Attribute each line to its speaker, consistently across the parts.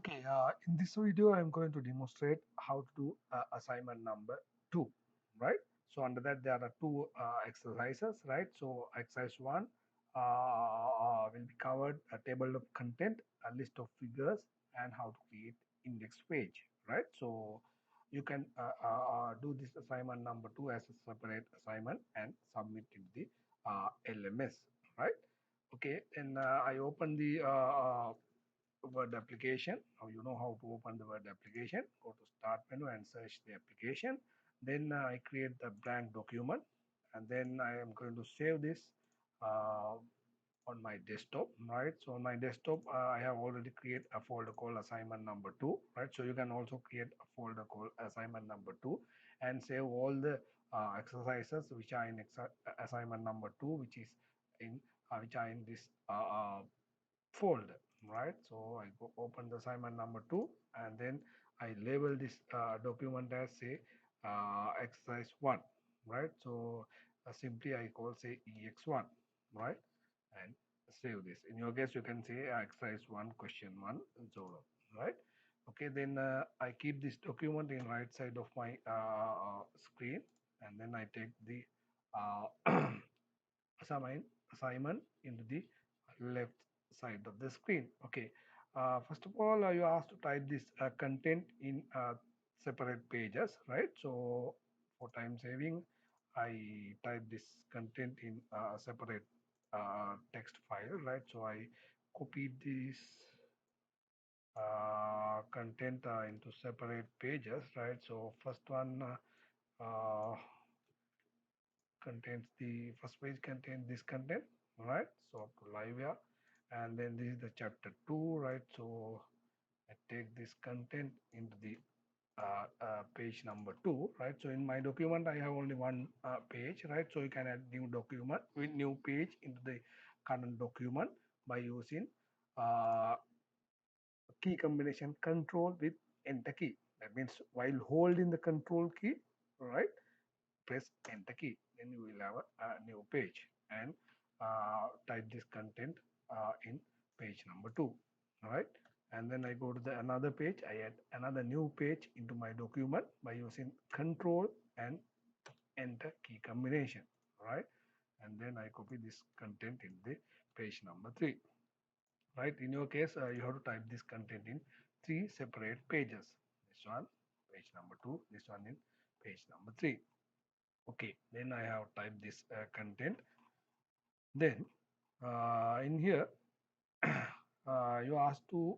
Speaker 1: Okay, in this video, I'm going to demonstrate how to do assignment number two, right? So under that, there are two exercises, right? So exercise one will be covered a table of content, a list of figures, and how to create index page, right? So you can do this assignment number two as a separate assignment and submit in the LMS, right? Okay, then I open the Word application. Now you know how to open the Word application. Go to Start menu and search the application. Then I create the blank document, and then I am going to save this uh, on my desktop, right? So on my desktop, I have already created a folder called assignment number two, right? So you can also create a folder called assignment number two and save all the exercises which are in assignment number two, which are in this folder, right? So I go open the assignment number two, and then I label this document as say exercise one, right? So simply I call say ex1, right? And save this. In your case, you can say exercise one, question one, and so on, right? Okay, then I keep this document in right side of my screen, and then I take the assignment into the left side of the screen. Okay, first of all, you asked to type this content in separate pages, right? So for time saving, I type this content in a separate text file, right? So I copied this content into separate pages, right? So first one contains the first page contains this content, right? So up to live here, and then this is the chapter 2, right? So I take this content into the page number 2, right? So in my document I have only one page, right? So you can add new document with new page into the current document by using uh, key combination control with enter key. That means while holding the control key, right, press enter key, then you will have a new page and type this content in page number 2, right? And then I go to the another page, I add another new page into my document by using control and enter key combination, right? And then I copy this content in the page number 3, right? In your case, you have to type this content in 3 separate pages. This one page number 2, this one in page number 3. Okay, then I have typed this content. Then in here, you ask to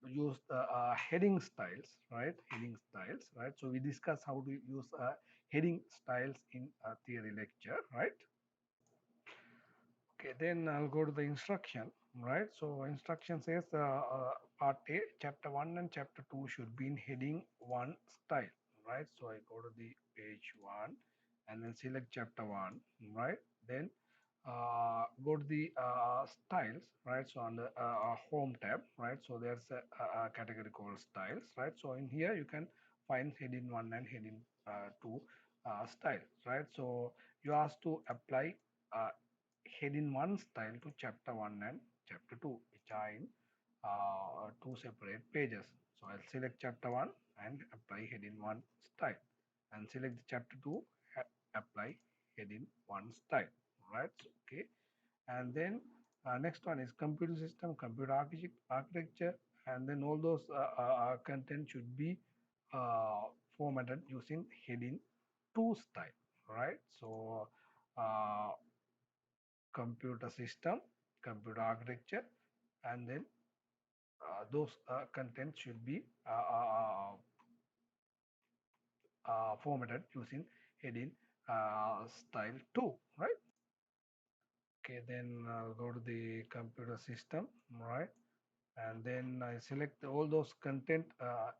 Speaker 1: use the heading styles, right? Heading styles, right? So we discuss how to use heading styles in a theory lecture, right? Okay, then I'll go to the instruction, right? So instruction says part A, chapter 1 and chapter 2 should be in heading 1 style, right? So I go to the page 1 and then select chapter 1, right? Then go to the styles, right? So on the home tab, right? So there's a category called styles, right? So in here you can find heading 1 and heading 2 styles, right? So you ask to apply uh, heading 1 style to chapter 1 and chapter 2, which are in two separate pages. So I'll select chapter 1 and apply heading 1 style, and select the chapter 2, apply heading 1 style, right? Okay, and then next one is computer system, computer architecture, and then all those content should be formatted using heading 2 style, right? So uh, computer system, computer architecture, and then those content should be formatted using heading style 2, right? Okay, then go to the computer system, right? And then I select all those content.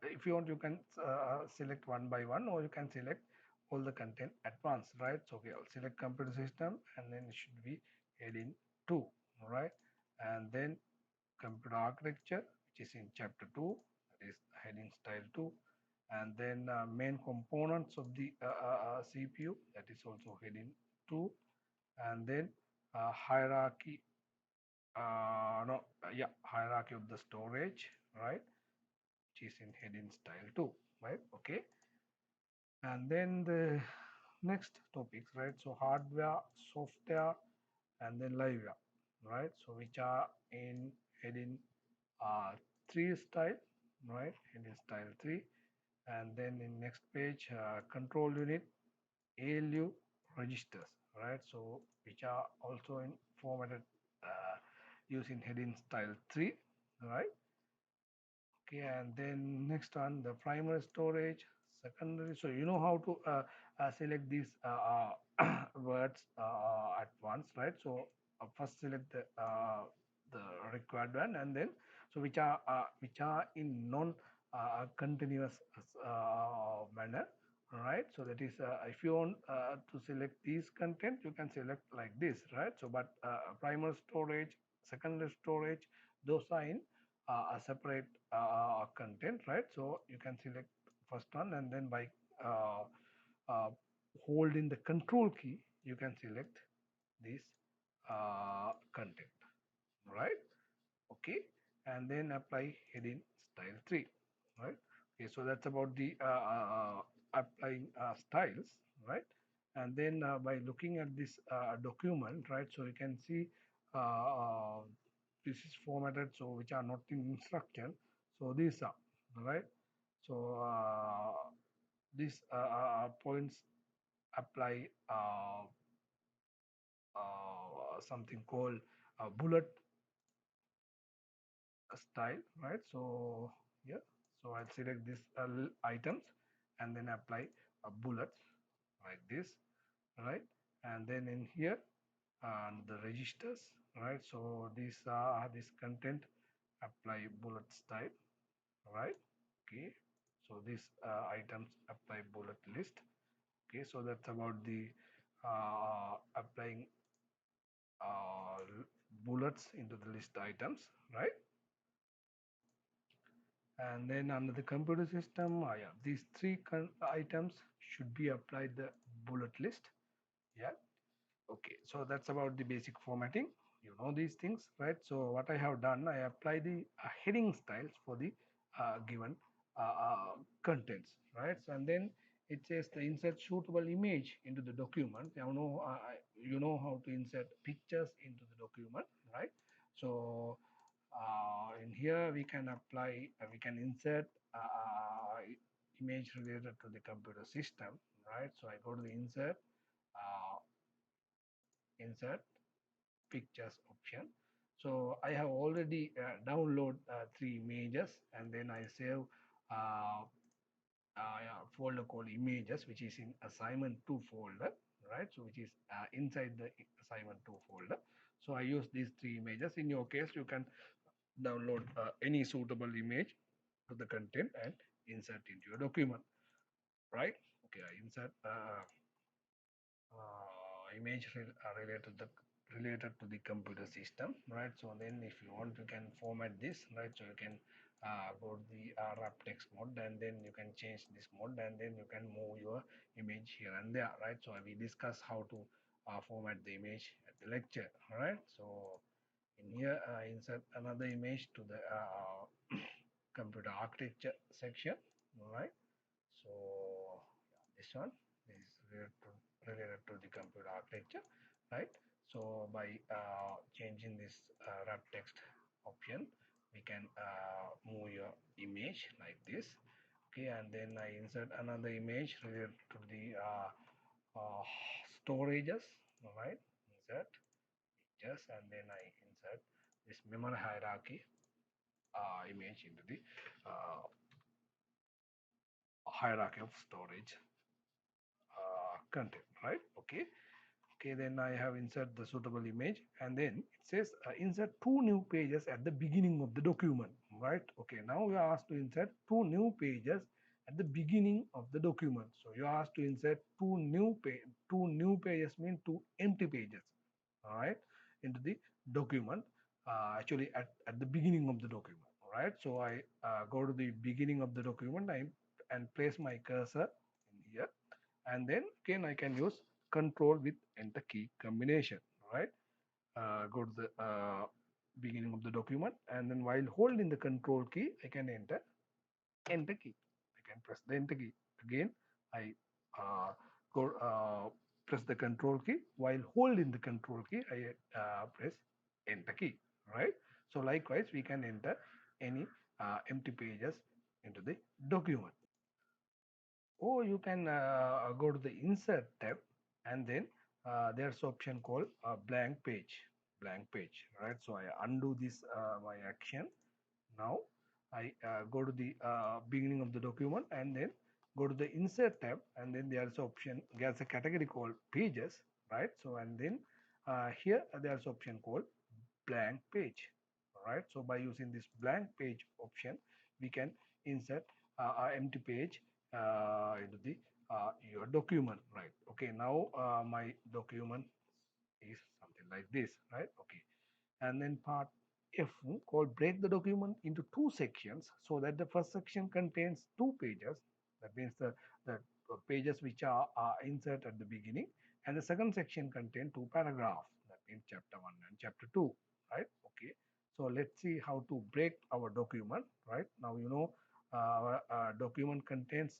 Speaker 1: If you want, you can select one by one, or you can select all the content at once, right? So okay, I'll select computer system, and then it should be heading 2, right? And then computer architecture, which is in chapter 2, that is heading style 2. And then main components of the CPU, that is also heading 2. And then hierarchy no, yeah, hierarchy of the storage, right, which is in heading style 2, right? Okay. And then the next topics, right? So hardware, software, and then liveware, right? So which are in heading 3 style, right? Heading style 3. And then in next page, control unit, ALU registers, right? So which are also in formatted using heading style 3, right? Okay, and then next one, the primary storage, secondary. So you know how to select these words at once, right? So first select the required one, and then so which are in non continuous manner, right? So that is if you want to select these content, you can select like this, right? So but primary storage, secondary storage, those are in a separate content, right? So you can select first one, and then by uh, uh, holding the control key, you can select this content, right? Okay, and then apply heading style 3, right? Okay, so that's about the applying styles, right? And then by looking at this document, right, so you can see uh, this is formatted, so which are not in instruction, so these are right. So these points apply something called bullet style, right? So yeah, so I'll select these items and then apply bullets like this, right? And then in here and the registers, right? So these are this content apply bullet style, right? Okay, so these items apply bullet list. Okay, so that's about the applying uh, bullets into the list items, right? And then under the computer system, yeah, these three items should be applied the bullet list. Yeah. Okay. So that's about the basic formatting. You know these things, right? So what I have done, I apply the heading styles for the given contents, right? So, and then it says the insert suitable image into the document. You know how to insert pictures into the document, right? So in here we can apply, we can insert image related to the computer system, right? So I go to the uh, insert pictures option. So I have already download 3 images, and then I save uh, yeah, folder called images, which is in assignment 2 folder, right? So which is inside the assignment 2 folder. So I use these 3 images. In your case, you can download any suitable image to the content and insert into your document, right? Okay, I insert image related to the computer system, right? So then if you want, you can format this, right? So you can go to the wrap text mode, and then you can change this mode, and then you can move your image here and there, right? So we discuss how to format the image at the lecture, right? So in here, insert another image to the computer architecture section, right? So yeah, this one is related to the computer architecture, right? So by changing this wrap text option, we can move your image like this. Okay, and then I insert another image related to the uh, storages, right? Insert pictures, and then I insert this memory hierarchy image into the hierarchy of storage content, right? Okay. Okay, then I have insert the suitable image, and then it says insert 2 new pages at the beginning of the document, right? Okay, now we are asked to insert 2 new pages at the beginning of the document. So you are asked to insert 2 new pages mean 2 empty pages, all right, into the document. Actually, at the beginning of the document, right? So I go to the beginning of the document and place my cursor in here, and then again I can use control with enter key combination, right? Go to the beginning of the document, and then while holding the control key, I can enter key. I can press the enter key. Again, I uh, go press the control key. While holding the control key, I press enter key. Right. So likewise, we can enter any empty pages into the document. Or you can go to the insert tab, and then there's option called blank page, right? So I undo this my action. Now I go to the beginning of the document, and then go to the insert tab, and then there's option, there's a category called pages, right? So and then here there's option called blank page. All right, so by using this blank page option, we can insert a empty page into the your document, right? Okay, now my document is something like this, right? Okay, and then part F called break the document into two sections, so that the first section contains two pages. That means the pages which are inserted at the beginning, and the second section contains two paragraphs. That means chapter 1 and chapter 2, right? Okay. So let's see how to break our document, right? Now you know our document contains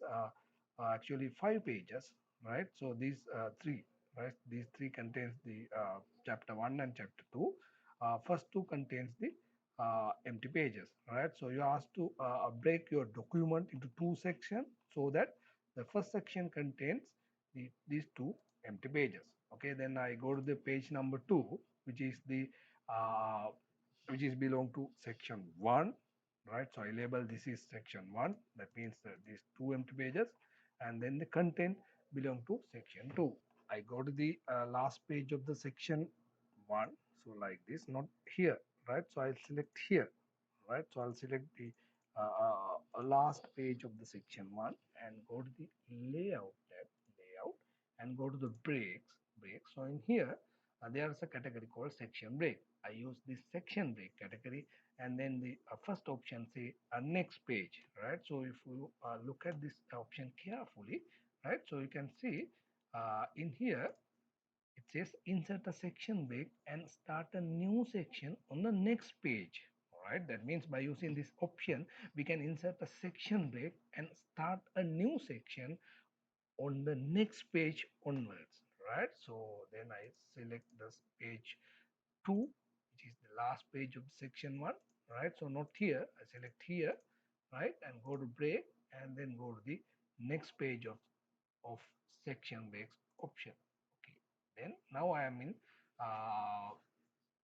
Speaker 1: actually 5 pages, right? So these three, right? These three contains the chapter 1 and chapter 2. First two contains the empty pages, right? So you ask to break your document into two sections, so that the first section contains these two empty pages. Okay, then I go to the page number 2, which is the uh, which is belong to section 1, right? So I label this is section 1. That means that these two empty pages, and then the content belong to section 2. I go to the last page of the section 1, so like this, not here, right? So I'll select here, right? So I'll select the last page of the section 1, and go to the layout tab, layout, and go to the breaks. So in here there's a category called section break. I use this section break category, and then the first option say next page, right? So if you look at this option carefully, right, so you can see in here it says insert a section break and start a new section on the next page. All right, that means by using this option, we can insert a section break and start a new section on the next page onwards, right? So then I select this page 2, which is the last page of section 1, right? So not here, I select here, right, and go to break, and then go to the next page of section breaks option. Okay, then now I am in uh,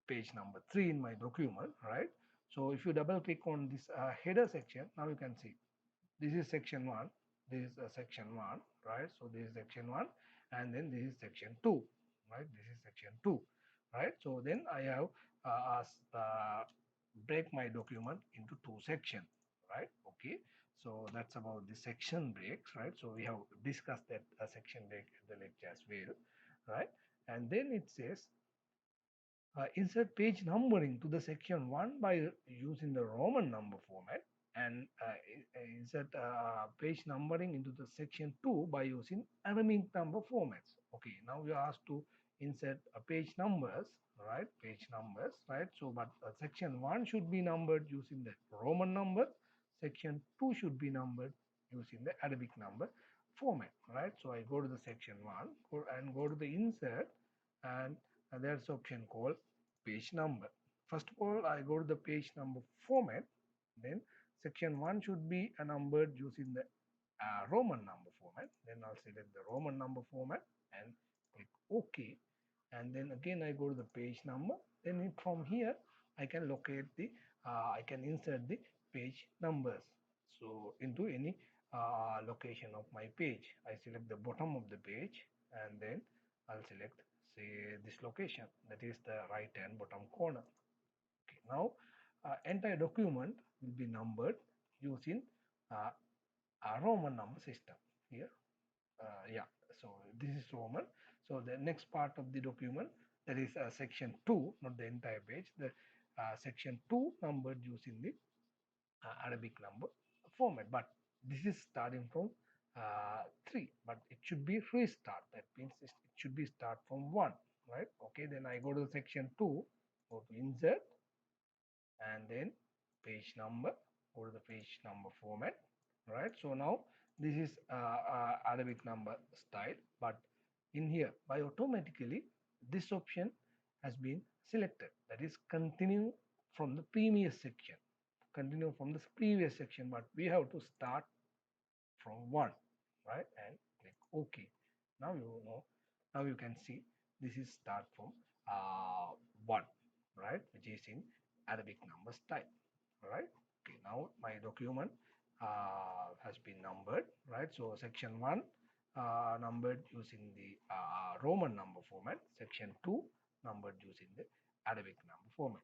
Speaker 1: page number 3 in my document, right? So if you double click on this header section, now you can see this is section 1, this is section 1, right? So this is section 1, and then this is section 2, right? This is section 2, right? So then I have break my document into two sections, right? Okay, so that's about the section breaks, right? So we have discussed that section break in the lecture as well, right? And then it says insert page numbering to the section 1 by using the Roman number format, and insert page numbering into the section 2 by using Arabic number formats. Okay, now we are asked to insert page numbers, right? Page numbers, right? So, but section 1 should be numbered using the Roman number, section 2 should be numbered using the Arabic number format, right? So I go to the section 1 and go to the insert, and there's option called page number. First of all, I go to the page number format. Then section 1 should be numbered using the Roman number format. Then I'll select the Roman number format and click OK. And then again I go to the page number. Then from here I can locate the I can insert the page numbers, so into any location of my page. I select the bottom of the page, and then I'll select, say, this location, that is the right hand bottom corner. Okay, now entire document will be numbered using uh, a Roman number system here. Yeah, so this is Roman. So the next part of the document, that is section 2, not the entire page, the section 2 numbered using the Arabic number format, but this is starting from 3, but it should be restart. That means it should be start from 1, right? Okay, then I go to section 2, go to insert, and then page number, go to the page number format, right? So now this is Arabic number style, but in here by automatically this option has been selected, that is continue from the previous section, but we have to start from 1, right? And click OK. Now you know, now you can see this is start from 1, right, which is in Arabic number style, right? Okay, now my document has been numbered, right? So section 1 numbered using the Roman number format, section 2 numbered using the Arabic number format,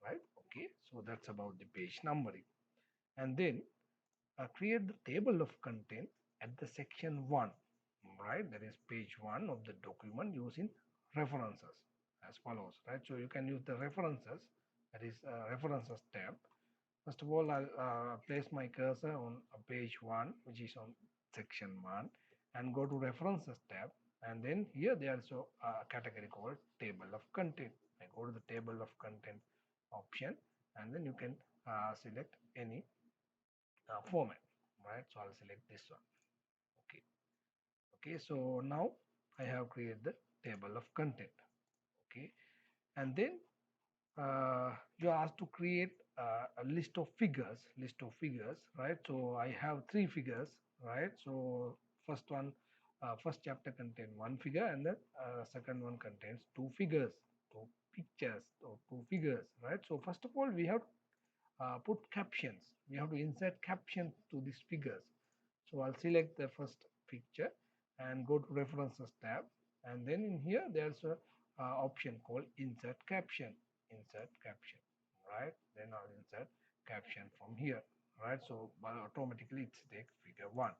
Speaker 1: right? Okay, so that's about the page numbering. And then create the table of content at the section 1, right? That is page 1 of the document using references as follows, right? So you can use the references, that is references tab. First of all, I'll place my cursor on page 1, which is on section 1, and go to references tab. And then here there is a category called table of content. I go to the table of content option, and then you can select any format, right? So I'll select this one. Okay. Okay, so now I have created the table of content. Okay, and then you are asked to create a list of figures, right? So I have 3 figures, right? So first one, first chapter contains 1 figure, and then second one contains 2 figures, 2 pictures, or 2 figures, right? So first of all, we have put captions. We have to insert captions to these figures. So I'll select the first picture and go to references tab, and then in here there's a option called insert caption. Insert caption, right? Then I'll insert caption from here, right? So automatically it's take figure 1,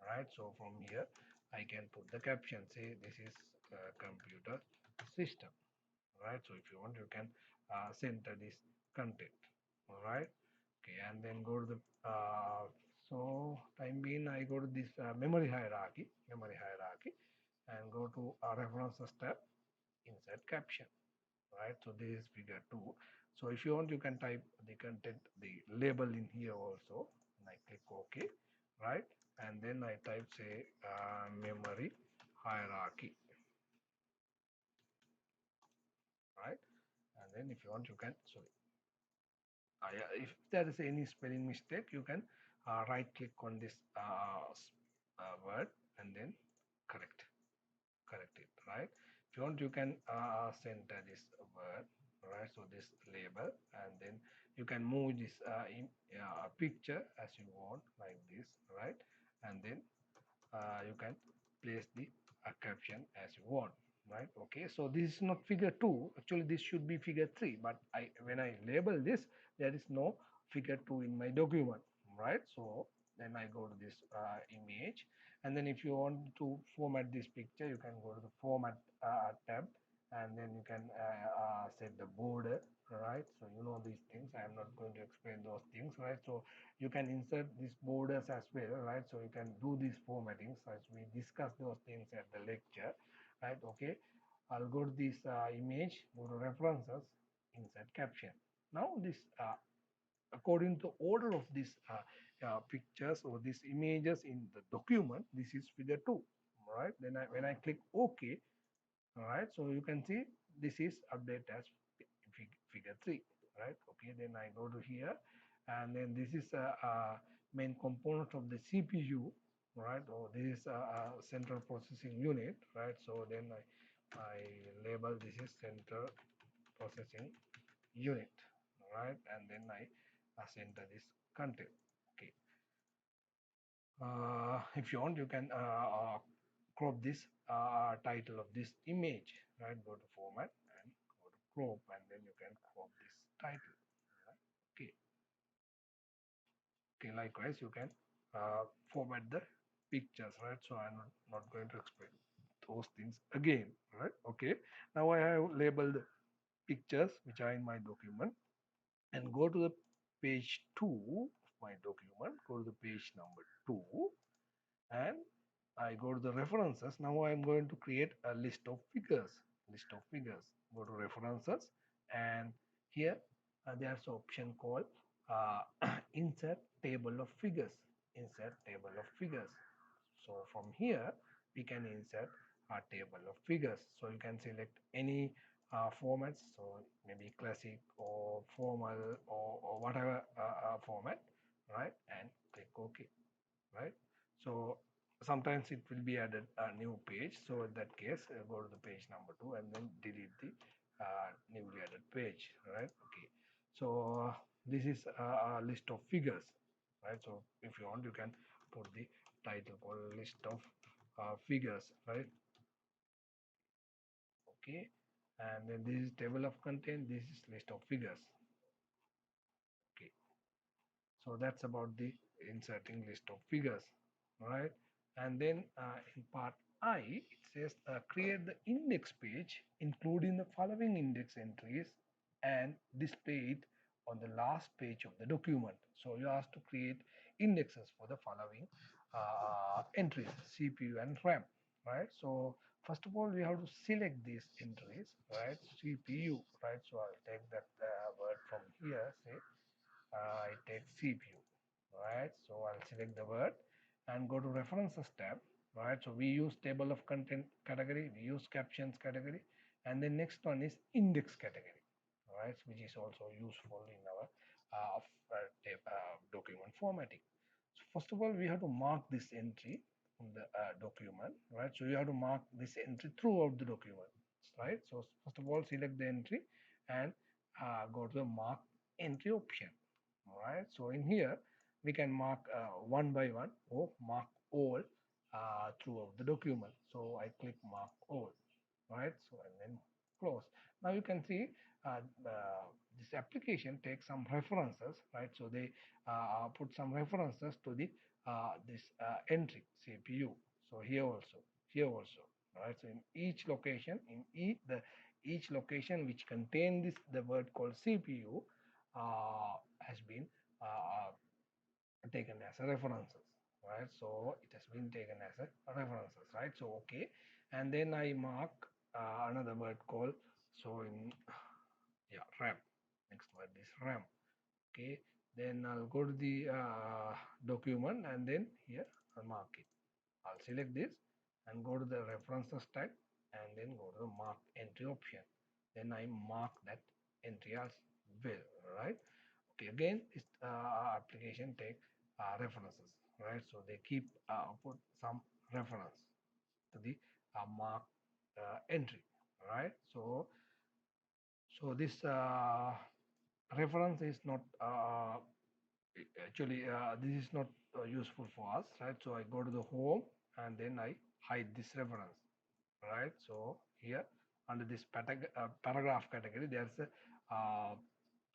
Speaker 1: right? So from here I can put the caption, say this is computer system, right? So if you want, you can center this content, all right? Okay, and then go to the so time being I go to this memory hierarchy, and go to references tab, insert caption, right? So this is figure 2. So if you want, you can type the content, the label in here also, and I click OK, right? And then I type, say, memory hierarchy, right? And then if you want, you can, sorry, if there is any spelling mistake, you can right click on this word, and then correct it, right? If you want, you can center this word, right? So this label, and then you can move this picture as you want, like this, right? And then you can place the caption as you want, right? Okay, so this is not figure 2, actually this should be figure 3, but when I label this, there is no figure 2 in my document, right? So then I go to this image, and then if you want to format this picture, you can go to the format tab, and then you can set the border, right? So you know these things, I am not going to explain those things, right? So you can insert these borders as well, right? So you can do these formattings as we discuss those things at the lecture, right? Okay, I'll go to this image, go to references, insert caption. Now this according to order of these pictures or these images in the document, this is figure 2, right? Then when I click OK, all right, so you can see this is update as figure 3, right? Okay, then I go to here, and then this is a main component of the CPU, right? Or this is a central processing unit, right? So then I label this is central processing unit, right? And then I center this content. Okay, if you want, you can crop this title of this image, right? Go to format and go to crop, and then you can crop this title, right? Okay, okay, likewise you can format the pictures, right? So I'm not going to explain those things again, right? Okay, now I have labeled pictures which are in my document, and go to the page 2 of my document, go to the page number 2, and I go to the references. Now I am going to create a list of figures. Go to references, and here there's an option called insert table of figures. Insert table of figures. So from here we can insert a table of figures. So you can select any formats, so maybe classic or formal or whatever format, right, and click OK, right. So sometimes it will be added a new page, so in that case go to the page number 2 and then delete the newly added page, right. Okay, so this is a list of figures, right. So if you want, you can put the title called list of figures, right. Okay, and then this is table of content, this is list of figures. Okay, so that's about the inserting list of figures, right. And then in part I, it says create the index page including the following index entries and display it on the last page of the document. So you have to create indexes for the following entries, CPU and RAM, right. So first of all we have to select these entries, right, CPU, right. So I'll take that word from here, say I take CPU, right. So I'll select the word and go to references tab, right. So we use table of content category, we use captions category, and the next one is index category, right, which is also useful in our document formatting. So first of all, we have to mark this entry in the document, right. So you have to mark this entry throughout the document, right. So first of all, select the entry and go to the mark entry option. All right, so in here we can mark one by one or mark all throughout the document. So I click mark all, right. So and then close. Now you can see this application takes some references, right. So they put some references to the this entry CPU. So here also, right. So in each location, in each location which contain this the word called CPU has been uh, taken as a references, right. So it has been taken as a references, right. So okay, and then I mark another word called, so in yeah, RAM. Next word is RAM. Okay, then I'll go to the document and then here I'll mark it. I'll select this and go to the references tag and then go to the mark entry option. Then I mark that entry as well, right. Okay, again this application take references, right. So they keep put some reference to the mark entry, right. So this reference is not actually this is not useful for us, right. So I go to the home and then I hide this reference, right. So here under this paragraph category there's a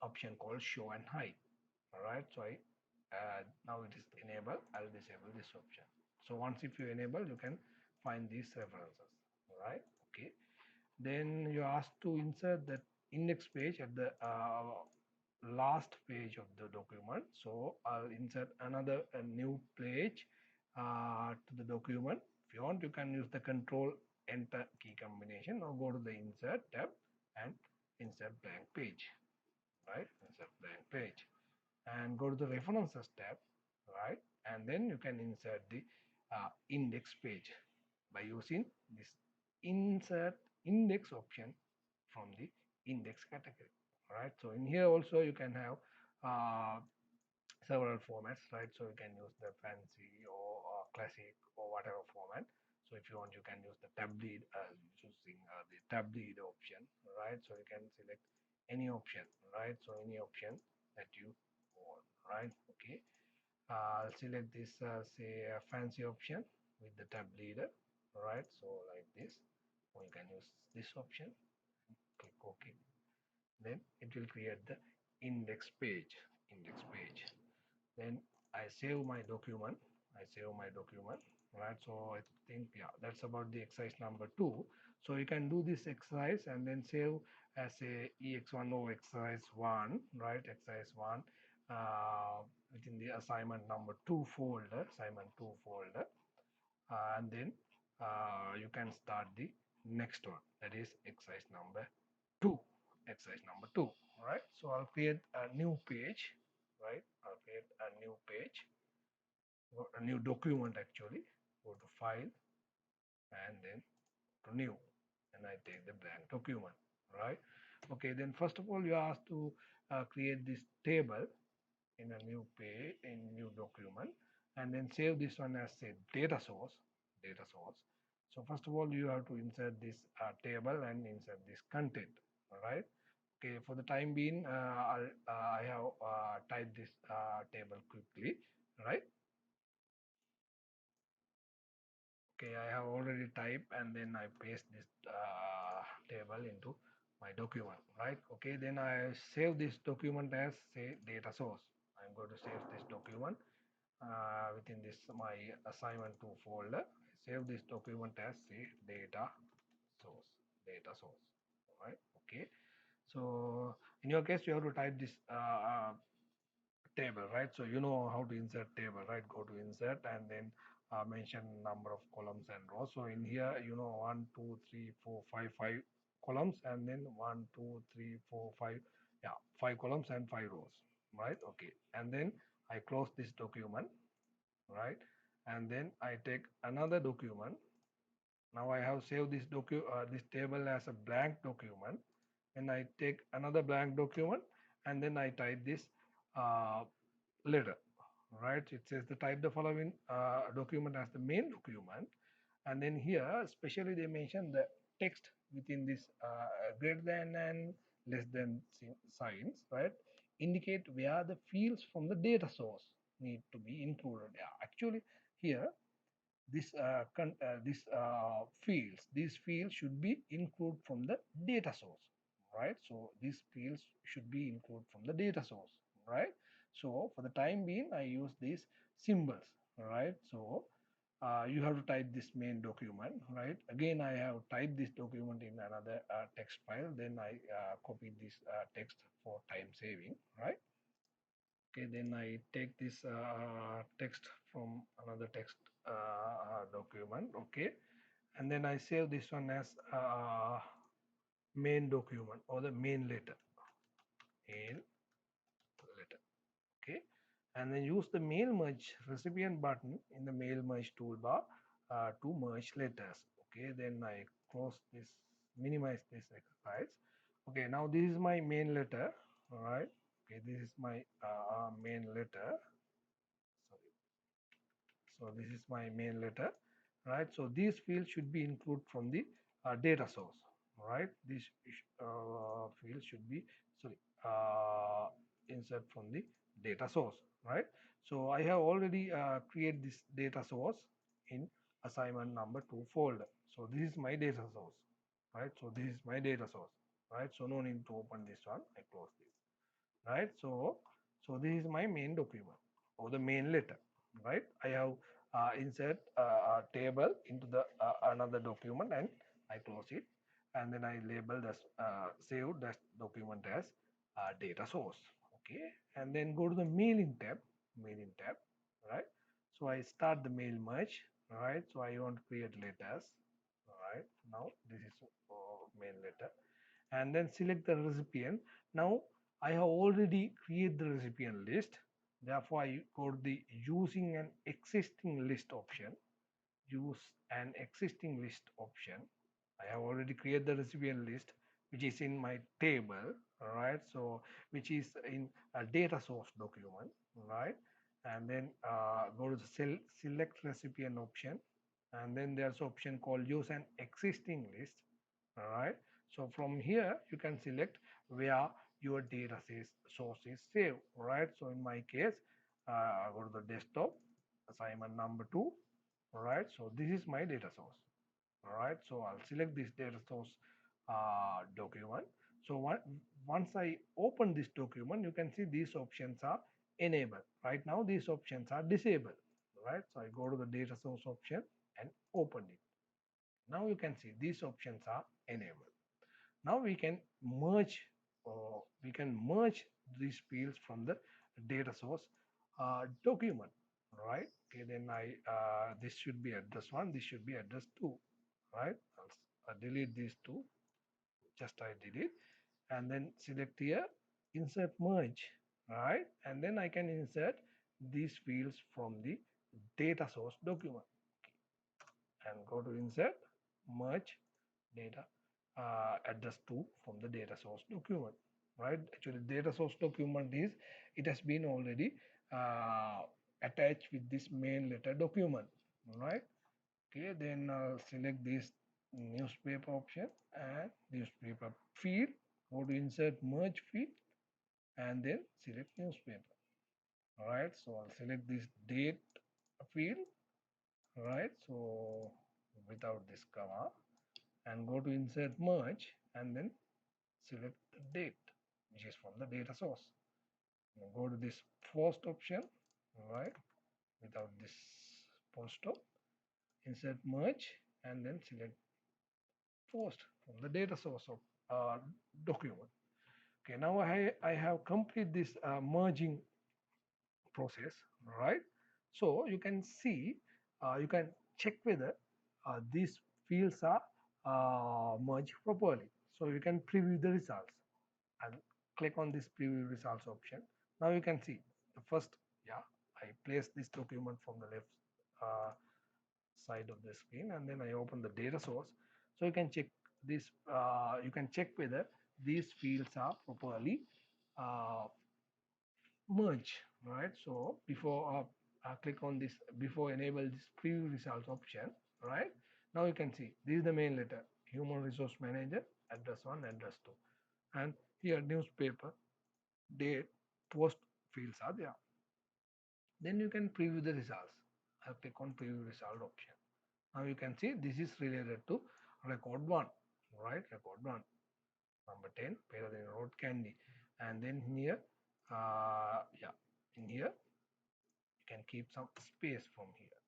Speaker 1: option called show and hide, all right. So I now it is enabled, I'll disable this option. So once if you enable, you can find these references, right. Okay, then you ask to insert that index page at the last page of the document. So I'll insert another a new page to the document. If you want, you can use the control enter key combination or go to the insert tab and insert blank page, right. Insert blank page and go to the references tab, right. And then you can insert the index page by using this insert index option from the index category, right. So in here also you can have uh, several formats, right. So you can use the fancy or classic or whatever format. So if you want, you can use the tab lead using the tab lead option, right. So you can select any option, right. So any option that you want, right. Okay, I'll select this say fancy option with the tab leader, right. So like this, or you can use this option, click OK. Then it will create the index page. Then I save my document. Right. So I think yeah, that's about the exercise number 2. So you can do this exercise and then save as a ex1 or exercise 1, right. Exercise 1 within the assignment number 2 folder, and then you can start the next one, that is exercise number 2. right? So I'll create a new page, right? I'll create a new page, a new document actually. Go to file and then to new, and I take the blank document, right? Okay, then first of all you have to create this table in a new page, in new document, and then save this one as say data source. So first of all you have to insert this table and insert this content, all right? Okay, for the time being I have typed this table quickly, right? Okay, I have already typed and then I paste this table into my document, right? Okay, then I save this document as say data source. I'm going to save this document within this my assignment 2 folder. I save this document as say data source, right? Okay, so in your case you have to type this table, right? So you know how to insert table, right? Go to insert and then mention number of columns and rows. So in here, you know, 1, 2, 3, 4, 5 columns, and then 1, 2, 3, 4, 5, yeah, 5 columns and 5 rows, right? Okay, and then I close this document, right? And then I take another document. Now I have saved this table as a blank document, and I take another blank document, and then I type this uh, letter, right? It says the type the following document as the main document, and then here especially they mention the text within this greater than and less than signs, right? Indicate where the fields from the data source need to be included. Yeah, actually here these fields should be included from the data source, right? So these fields should be included from the data source, right? So for the time being I use these symbols, right? So you have to type this main document, right? Again I have typed this document in another text file, then I copy this text for time saving, right? Okay, then I take this text from another text document, okay, and then I save this one as main document or the main letter, okay, and then use the mail merge recipient button in the mail merge toolbar to merge letters. Okay, then I close this, minimize this exercise. Okay, now this is my main letter, all right? Okay, this is my main letter. Sorry. So this is my main letter, right? So these fields should be included from the data source, right? This field should be, sorry, insert from the data source, right? So I have already created this data source in assignment number 2 folder. So this is my data source, right? So this is my data source, right? So no need to open this one. I close this, right? So this is my main document or the main letter, right? I have insert a table into the another document, and I close it, and then I label this save that document as data source, okay, and then go to the mailing tab, right? So I start the mail merge, right? So I want to create letters, right? Now this is main letter, and then select the recipient. Now I have already created the recipient list, therefore I go to the using an existing list option. Use an existing list option. I have already created the recipient list which is in my table, right? So which is in a data source document, right? And then go to the select recipient option, and then there's option called use an existing list, all right? So from here you can select where your data source is saved, right? So in my case go to the desktop, assignment number 2, all right? So this is my data source, all right? So I'll select this data source document. So once I open this document, you can see these options are enabled. Right now these options are disabled, right? So I go to the data source option and open it. Now you can see these options are enabled. Now we can merge these fields from the data source document, right? Okay, then I this should be address 1, this should be address 2, right? I'll delete these two, just I delete, and then select here insert merge, right? And then I can insert these fields from the data source document and go to insert merge data address to from the data source document, right? Actually data source document is, it has been already attached with this main letter document, right? Okay, then select this newspaper option and newspaper field, go to insert merge field and then select newspaper. All right, so I'll select this date field, right? So without this comma, and go to insert merge and then select the date which is from the data source. Now go to this post option, right? Without this post stop, insert merge and then select post from the data source of document. Okay, now I have completed this merging process, right? So you can see, you can check whether these fields are merged properly. So you can preview the results and click on this preview results option. Now you can see the first, yeah, I place this document from the left uh, side of the screen and then I open the data source. So you can check this, you can check whether these fields are properly uh, merge, right? So before click on this, before enable this preview results option, right? Now you can see this is the main letter, human resource manager, address 1, address 2, and here newspaper, date, post fields are there. Then you can preview the results. I'll click on preview result option. Now you can see this is related to record 1, right? Record 1, number 10, better than road candy. And then here, yeah, in here you can keep some space from here,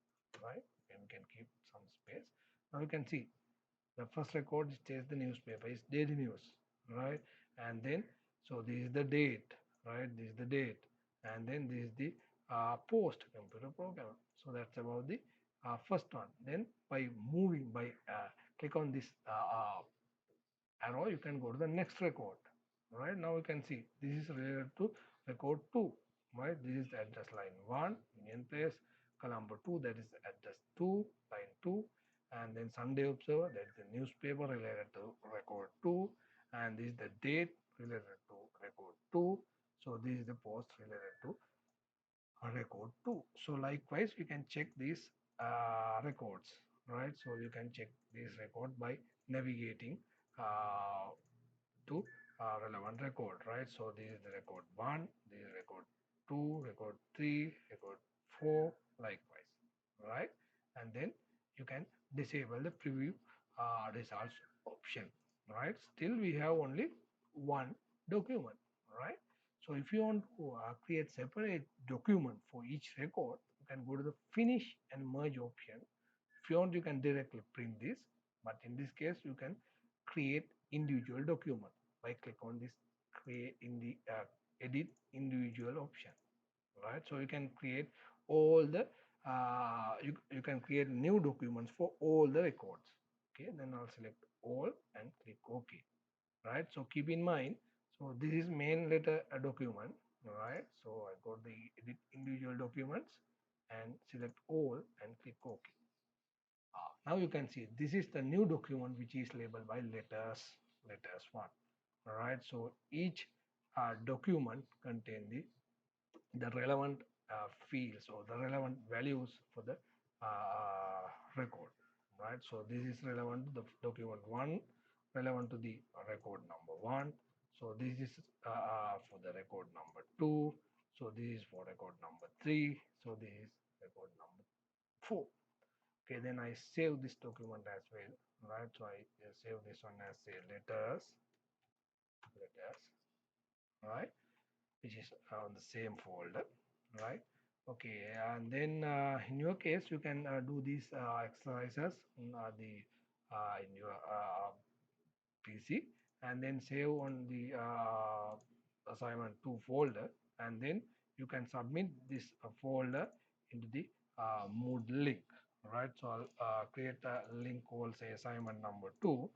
Speaker 1: right? And you can keep some space. Now you can see the first record says the newspaper is daily news, right? And then, so this is the date, right? This is the date, and then this is the post computer program. So that's about the first one. Then by moving, by click on this arrow, you can go to the next record. Right now, you can see this is related to record 2. Right, this is the address line 1, Union Place, Colombo 2, that is the address 2, line 2, and then Sunday Observer, that is the newspaper related to record 2, and this is the date related to record 2. So this is the post related to record 2. So likewise, you can check these records, right? So you can check this record by navigating to relevant record, right? So this is the record 1, this is record 2, record 3, record 4, likewise, right? And then you can disable the preview results option, right? Still we have only one document, right? So if you want to create separate document for each record, you can go to the finish and merge option. If you want, you can directly print this, but in this case, you can create individual document by click on this create in the edit individual option, right? So you can create all the you can create new documents for all the records. Okay, then I'll select all and click OK, right? So keep in mind, so this is main letter a document, right? So I got the edit individual documents and select all and click OK. Now you can see this is the new document which is labeled by letters 1. All right, so each document contain the relevant fields or the relevant values for the record, right? So this is relevant to the document 1, relevant to the record number 1. So this is for the record number 2. So this is for record number 3. So this is record number 4. Okay, then I save this document as well, right? So I save this one as say letters, right? Which is on the same folder, right? Okay, and then in your case, you can do these exercises in your PC and then save on the assignment 2 folder, and then you can submit this folder into the Moodle link, right? So I'll create a link called say assignment number 2,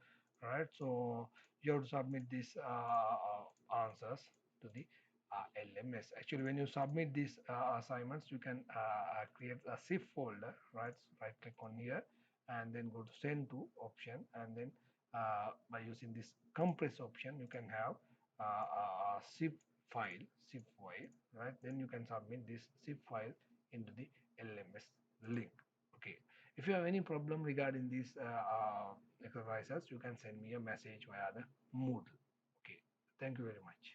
Speaker 1: right? So you have to submit these answers to the LMS. Actually, when you submit these assignments, you can create a zip folder, right? So right click on here and then go to send to option, and then by using this compress option, you can have a zip file, right? Then you can submit this zip file into the LMS link. Okay. If you have any problem regarding these exercises, you can send me a message via the Moodle. Okay. Thank you very much.